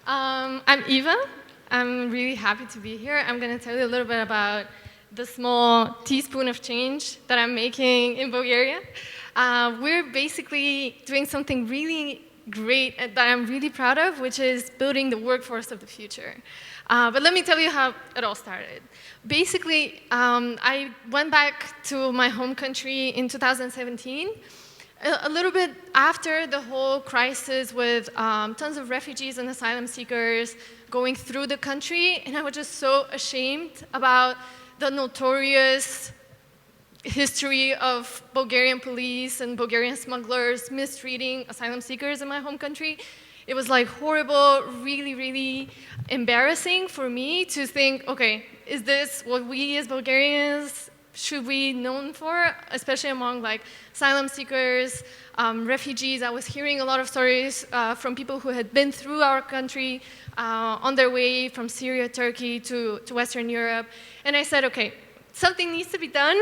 I'm Iva. I'm really happy to be here. I'm going to tell you a little bit about the small teaspoon of change that I'm making in Bulgaria. We're basically doing something really great that I'm really proud of, which is building the workforce of the future. But let me tell you how it all started. Basically, I went back to my home country in 2017, a little bit after the whole crisis with tons of refugees and asylum seekers going through the country, and I was just so ashamed about the notorious history of Bulgarian police and Bulgarian smugglers mistreating asylum seekers in my home country. It was like horrible, really, really embarrassing for me to think, okay, is this what we as Bulgarians should be known for, especially among like asylum seekers, refugees. I was hearing a lot of stories from people who had been through our country on their way from Syria, Turkey to Western Europe. And I said, okay, something needs to be done.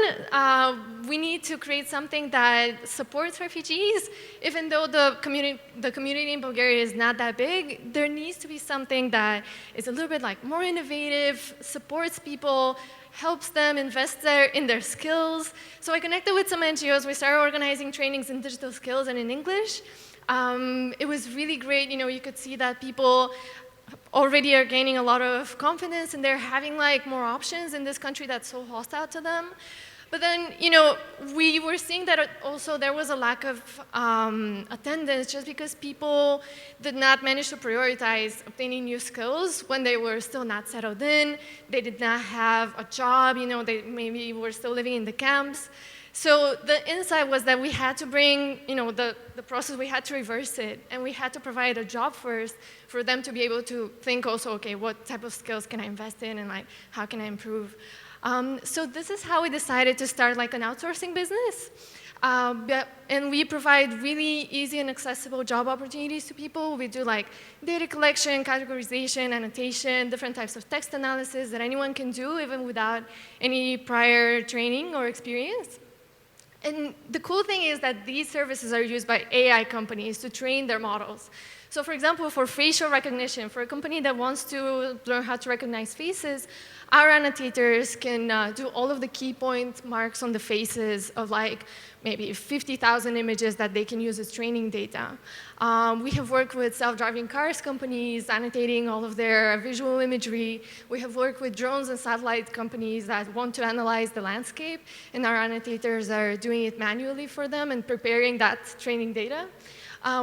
We need to create something that supports refugees. Even though the community in Bulgaria is not that big, there needs to be something that is a little bit like more innovative, supports people, helps them invest in their skills. So I connected with some NGOs. We started organizing trainings in digital skills and in English. It was really great. You know, you could see that people already are gaining a lot of confidence and they're having like more options in this country that's so hostile to them. But then, you know, we were seeing that also there was a lack of attendance just because people did not manage to prioritize obtaining new skills when they were still not settled in. They did not have a job, you know, they maybe were still living in the camps. So the insight was that we had to bring, you know, the process, we had to reverse it, and we had to provide a job first for them to be able to think also, okay, what type of skills can I invest in and like, how can I improve? So this is how we decided to start like an outsourcing business. And we provide really easy and accessible job opportunities to people. We do like data collection, categorization, annotation, different types of text analysis that anyone can do even without any prior training or experience. And the cool thing is that these services are used by AI companies to train their models. So for example, for facial recognition, for a company that wants to learn how to recognize faces, our annotators can do all of the key point marks on the faces of like maybe 50,000 images that they can use as training data. We have worked with self-driving cars companies, annotating all of their visual imagery. We have worked with drones and satellite companies that want to analyze the landscape, and our annotators are doing it manually for them and preparing that training data.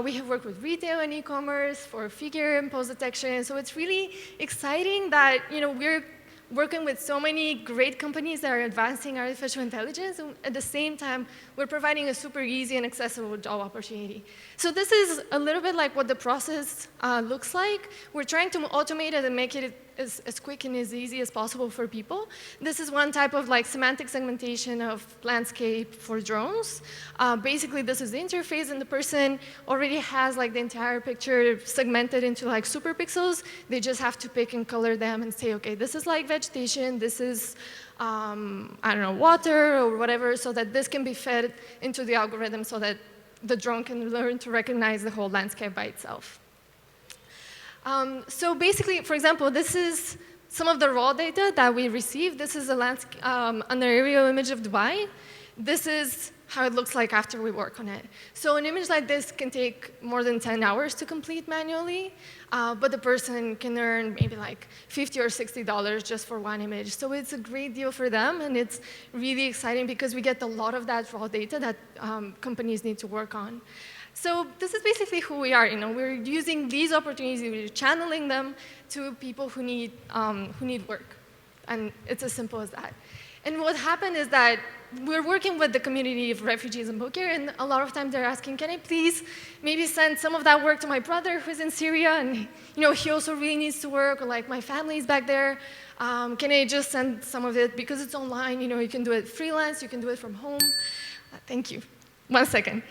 We have worked with retail and e-commerce for figure and pose detection. So it's really exciting that, you know, we're working with so many great companies that are advancing artificial intelligence, and at the same time, we're providing a super easy and accessible job opportunity. So this is a little bit like what the process looks like. We're trying to automate it and make it as quick and as easy as possible for people. This is one type of like semantic segmentation of landscape for drones. Basically, this is the interface, and the person already has like the entire picture segmented into like super pixels. They just have to pick and color them and say, okay, this is like vegetation, this is, I don't know, water or whatever, so that this can be fed into the algorithm so that the drone can learn to recognize the whole landscape by itself. So basically, for example, this is some of the raw data that we received. This is an aerial image of Dubai. This is how it looks like after we work on it. So an image like this can take more than 10 hours to complete manually, but the person can earn maybe like $50 or $60 just for one image. So it's a great deal for them, and it's really exciting because we get a lot of that raw data that companies need to work on. So this is basically who we are. You know, we're using these opportunities, we're channeling them to people who need work, and it's as simple as that. And what happened is that we're working with the community of refugees in Bulgaria, and a lot of times they're asking, can I please maybe send some of that work to my brother who's in Syria, and you know, he also really needs to work, or like my family's back there. Can I just send some of it? Because it's online, you know, you can do it freelance, you can do it from home. Thank you. One second.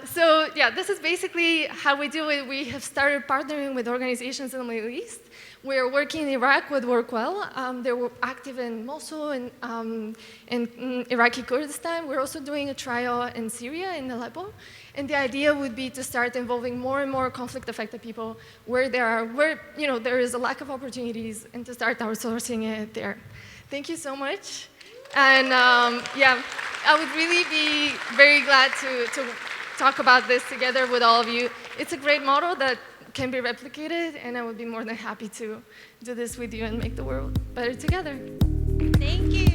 So yeah, this is basically how we do it. We have started partnering with organizations in the Middle East. We're working in Iraq with WorkWell. They were active in Mosul and in Iraqi Kurdistan. We're also doing a trial in Syria, in Aleppo. And the idea would be to start involving more and more conflict-affected people where there is a lack of opportunities, and to start outsourcing it there. Thank you so much. And yeah, I would really be very glad to talk about this together with all of you. It's a great model that can be replicated, and I would be more than happy to do this with you and make the world better together. Thank you.